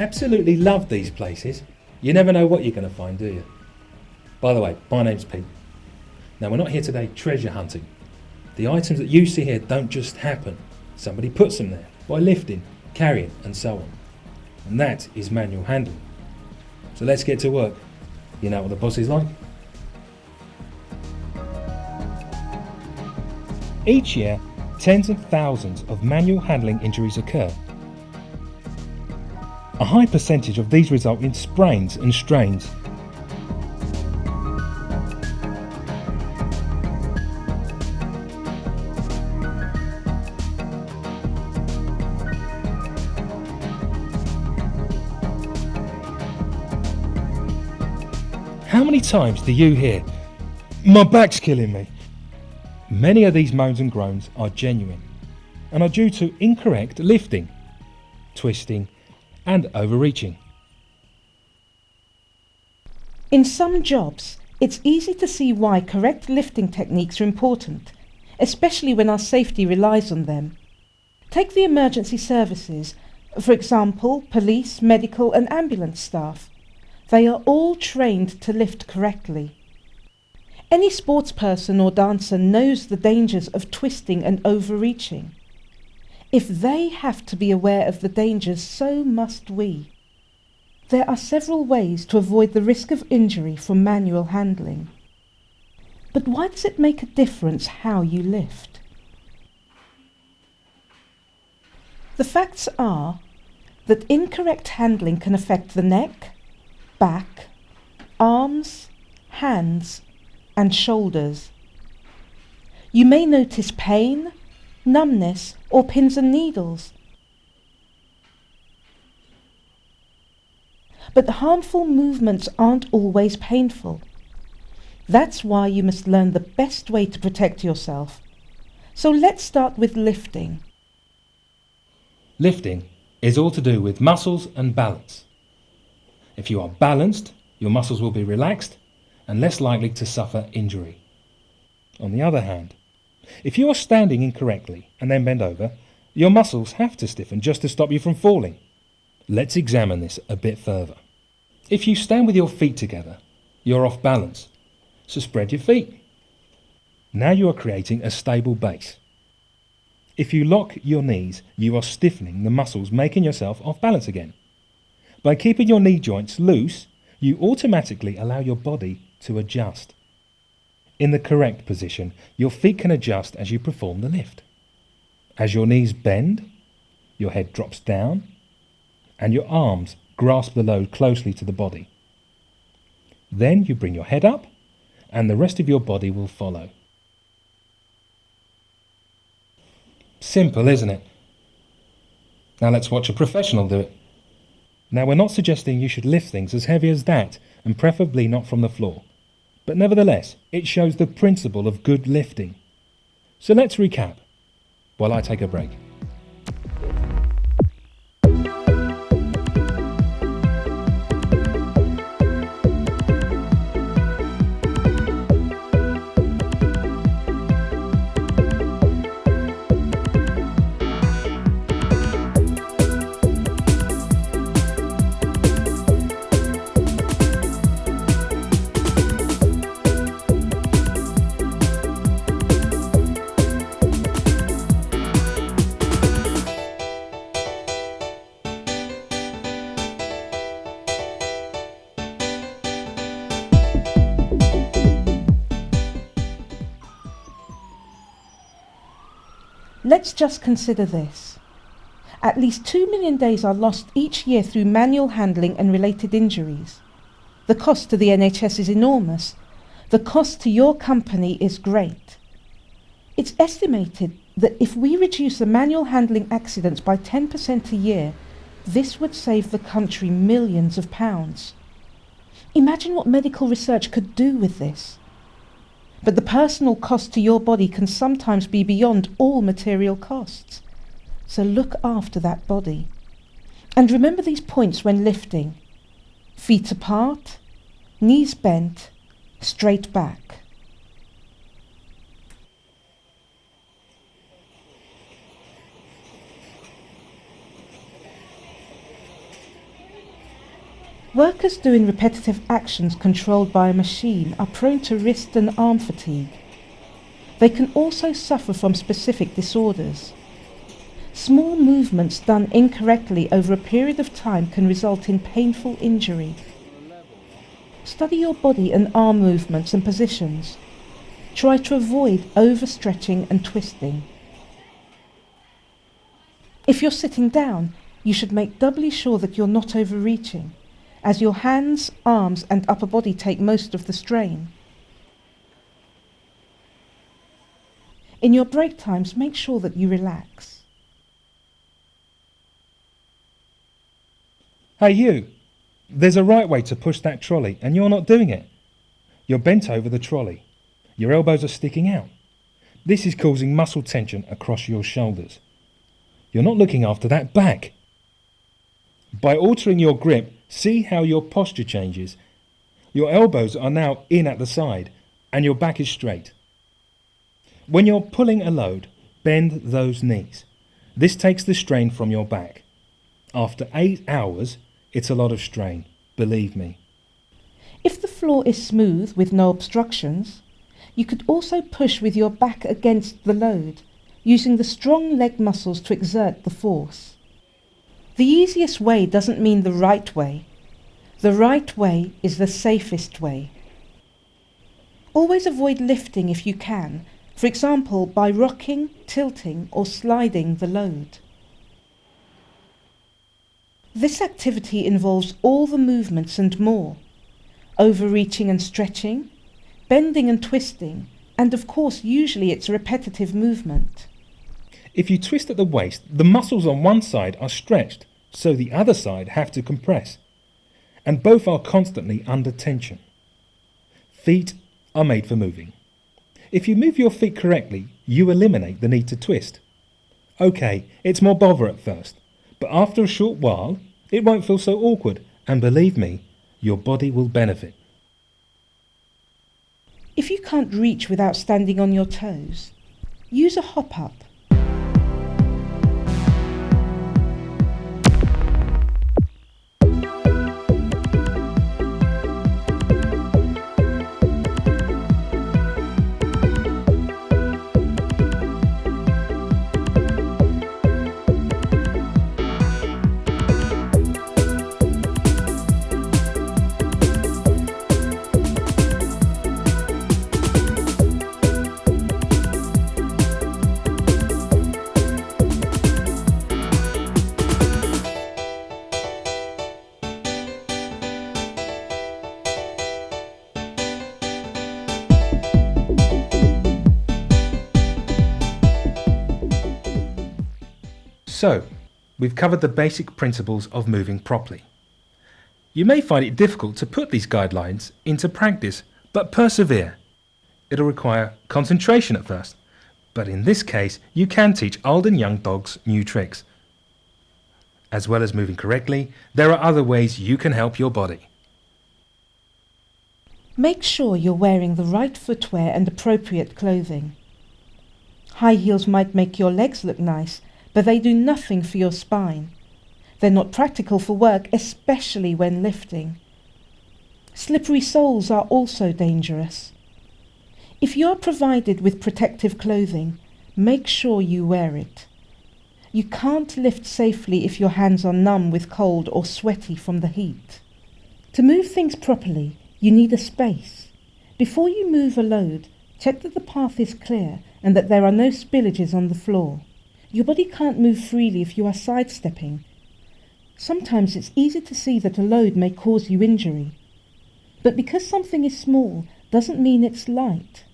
absolutely love these places. You never know what you're going to find, do you? By the way, my name's Pete. Now, we're not here today treasure hunting. The items that you see here don't just happen. Somebody puts them there by lifting, carrying and so on. And that is manual handling. So let's get to work. You know what the boss is like? Each year, tens of thousands of manual handling injuries occur. A high percentage of these result in sprains and strains. How many times do you hear, "My back's killing me"? Many of these moans and groans are genuine and are due to incorrect lifting, twisting and overreaching. In some jobs, it's easy to see why correct lifting techniques are important, especially when our safety relies on them. Take the emergency services, for example, police, medical and ambulance staff. They are all trained to lift correctly. Any sportsperson or dancer knows the dangers of twisting and overreaching. If they have to be aware of the dangers, so must we. There are several ways to avoid the risk of injury from manual handling. But why does it make a difference how you lift? The facts are that incorrect handling can affect the neck, back, arms, hands, and shoulders. You may notice pain, numbness, or pins and needles. But harmful movements aren't always painful. That's why you must learn the best way to protect yourself. So let's start with lifting. Lifting is all to do with muscles and balance. If you are balanced, your muscles will be relaxed and less likely to suffer injury. On the other hand, if you are standing incorrectly and then bend over, your muscles have to stiffen just to stop you from falling. Let's examine this a bit further. If you stand with your feet together, you're off balance, so spread your feet. Now you are creating a stable base. If you lock your knees, you are stiffening the muscles, making yourself off balance again. By keeping your knee joints loose, you automatically allow your body to adjust. In the correct position, your feet can adjust as you perform the lift. As your knees bend, your head drops down, and your arms grasp the load closely to the body. Then you bring your head up, and the rest of your body will follow. Simple, isn't it? Now let's watch a professional do it. Now, we're not suggesting you should lift things as heavy as that, and preferably not from the floor. But nevertheless, it shows the principle of good lifting. So let's recap, while I take a break. Let's just consider this. At least 2 million days are lost each year through manual handling and related injuries. The cost to the NHS is enormous. The cost to your company is great. It's estimated that if we reduce the manual handling accidents by 10% a year, this would save the country millions of pounds. Imagine what medical research could do with this. But the personal cost to your body can sometimes be beyond all material costs. So look after that body. And remember these points when lifting. Feet apart, knees bent, straight back. Workers doing repetitive actions controlled by a machine are prone to wrist and arm fatigue. They can also suffer from specific disorders. Small movements done incorrectly over a period of time can result in painful injury. Study your body and arm movements and positions. Try to avoid overstretching and twisting. If you're sitting down, you should make doubly sure that you're not overreaching, as your hands, arms and upper body take most of the strain. In your break times, make sure that you relax. Hey you, there's a right way to push that trolley and you're not doing it. You're bent over the trolley. Your elbows are sticking out. This is causing muscle tension across your shoulders. You're not looking after that back. By altering your grip, see how your posture changes. Your elbows are now in at the side and your back is straight. When you're pulling a load, bend those knees. This takes the strain from your back. After 8 hours, it's a lot of strain, believe me. If the floor is smooth with no obstructions, you could also push with your back against the load, using the strong leg muscles to exert the force. The easiest way doesn't mean the right way. The right way is the safest way. Always avoid lifting if you can, for example by rocking, tilting or sliding the load. This activity involves all the movements and more: overreaching and stretching, bending and twisting, and of course usually it's a repetitive movement. If you twist at the waist, the muscles on one side are stretched, so the other side have to compress, and both are constantly under tension. Feet are made for moving. If you move your feet correctly, you eliminate the need to twist. Okay, it's more bother at first, but after a short while, it won't feel so awkward, and believe me, your body will benefit. If you can't reach without standing on your toes, use a hop-up. So, we've covered the basic principles of moving properly. You may find it difficult to put these guidelines into practice, but persevere. It'll require concentration at first, but in this case you can teach old and young dogs new tricks. As well as moving correctly, there are other ways you can help your body. Make sure you're wearing the right footwear and appropriate clothing. High heels might make your legs look nice, but they do nothing for your spine. They're not practical for work, especially when lifting. Slippery soles are also dangerous. If you are provided with protective clothing, make sure you wear it. You can't lift safely if your hands are numb with cold or sweaty from the heat. To move things properly, you need a space. Before you move a load, check that the path is clear and that there are no spillages on the floor. Your body can't move freely if you are sidestepping. Sometimes it's easy to see that a load may cause you injury. But because something is small doesn't mean it's light.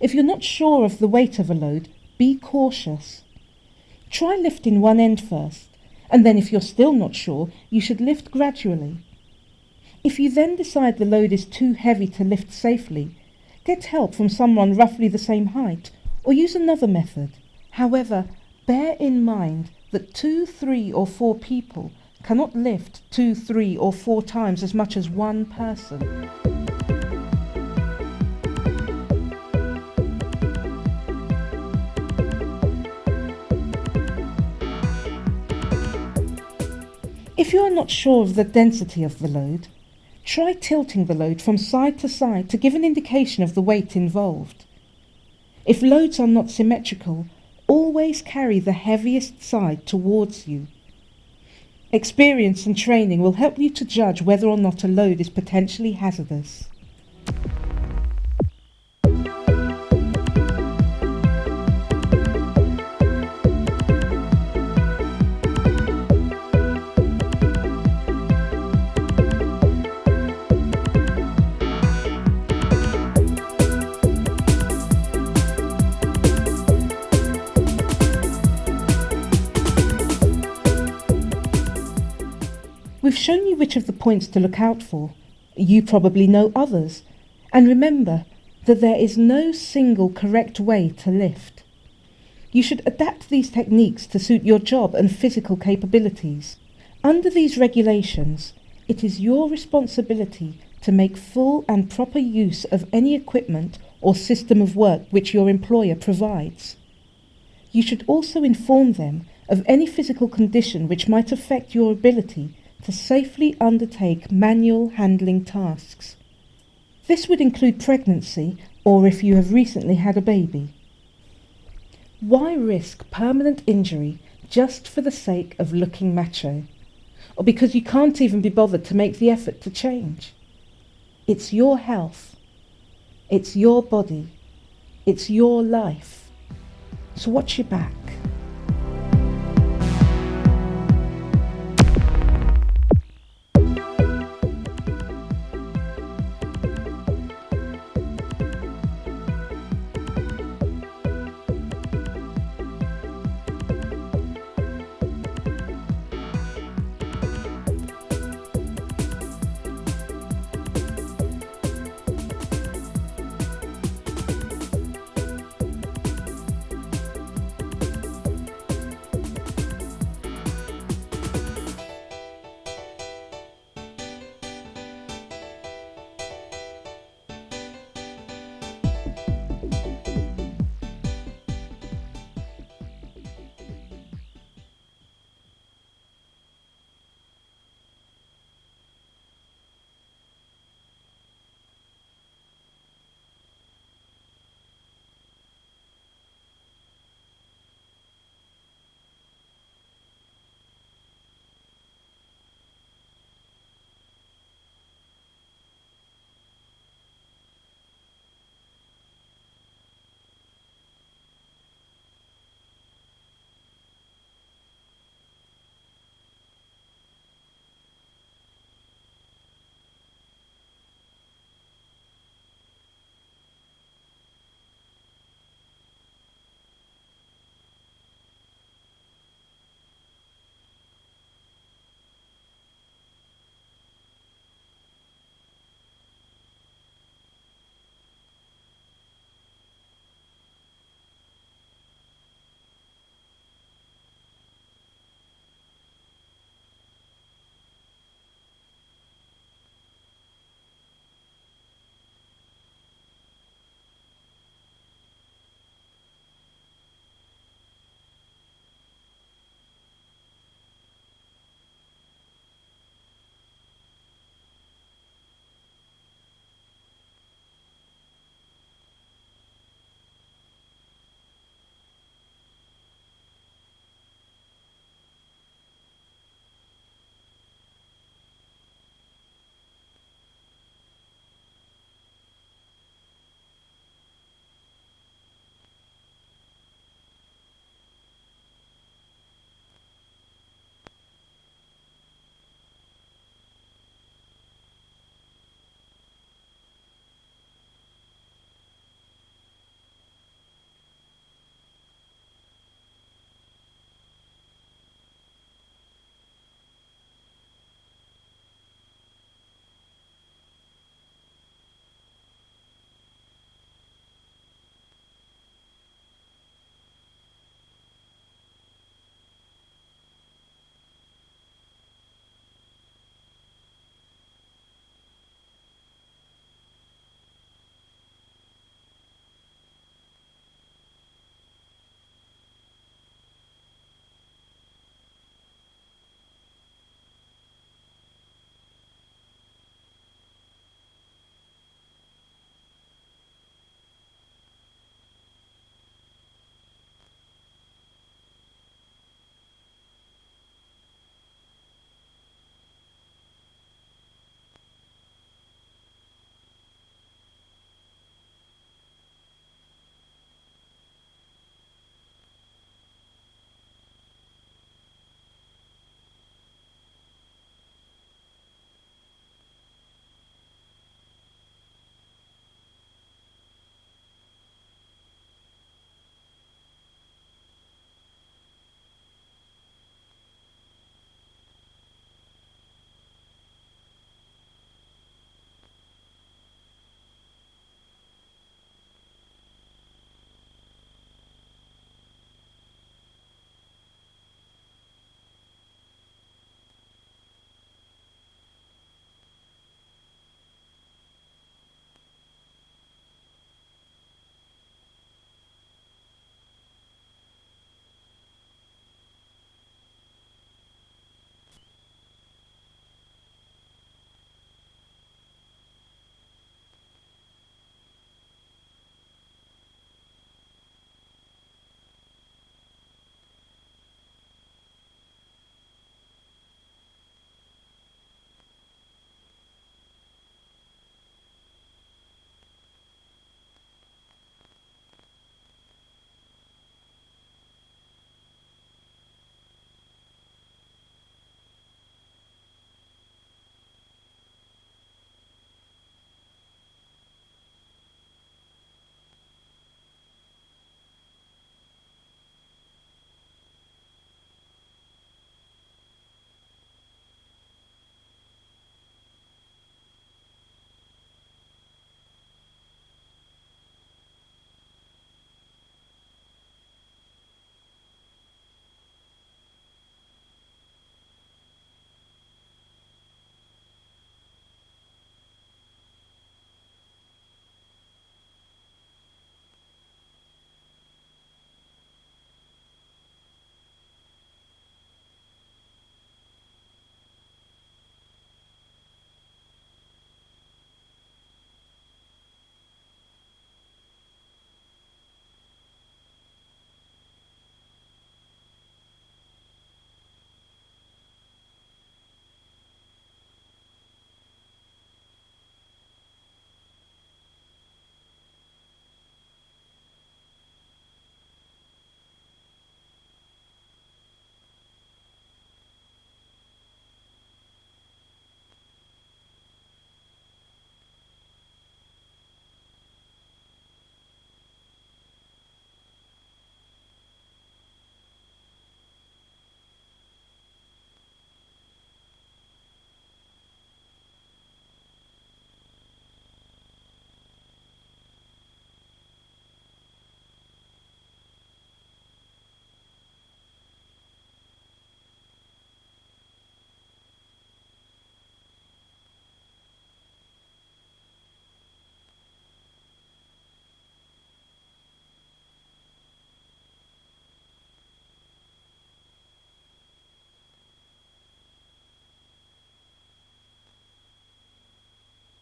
If you're not sure of the weight of a load, be cautious. Try lifting one end first, and then if you're still not sure, you should lift gradually. If you then decide the load is too heavy to lift safely, get help from someone roughly the same height, or use another method. However, bear in mind that 2, 3 or 4 people cannot lift 2, 3 or 4 times as much as one person. If you are not sure of the density of the load, Try tilting the load from side to side to give an indication of the weight involved. If loads are not symmetrical, always carry the heaviest side towards you. Experience and training will help you to judge whether or not a load is potentially hazardous. We've shown you which of the points to look out for. You probably know others. And remember that there is no single correct way to lift. You should adapt these techniques to suit your job and physical capabilities. Under these regulations, it is your responsibility to make full and proper use of any equipment or system of work which your employer provides. You should also inform them of any physical condition which might affect your ability to safely undertake manual handling tasks. This would include pregnancy or if you have recently had a baby. Why risk permanent injury just for the sake of looking macho? Or because you can't even be bothered to make the effort to change? It's your health. It's your body. It's your life. So watch your back.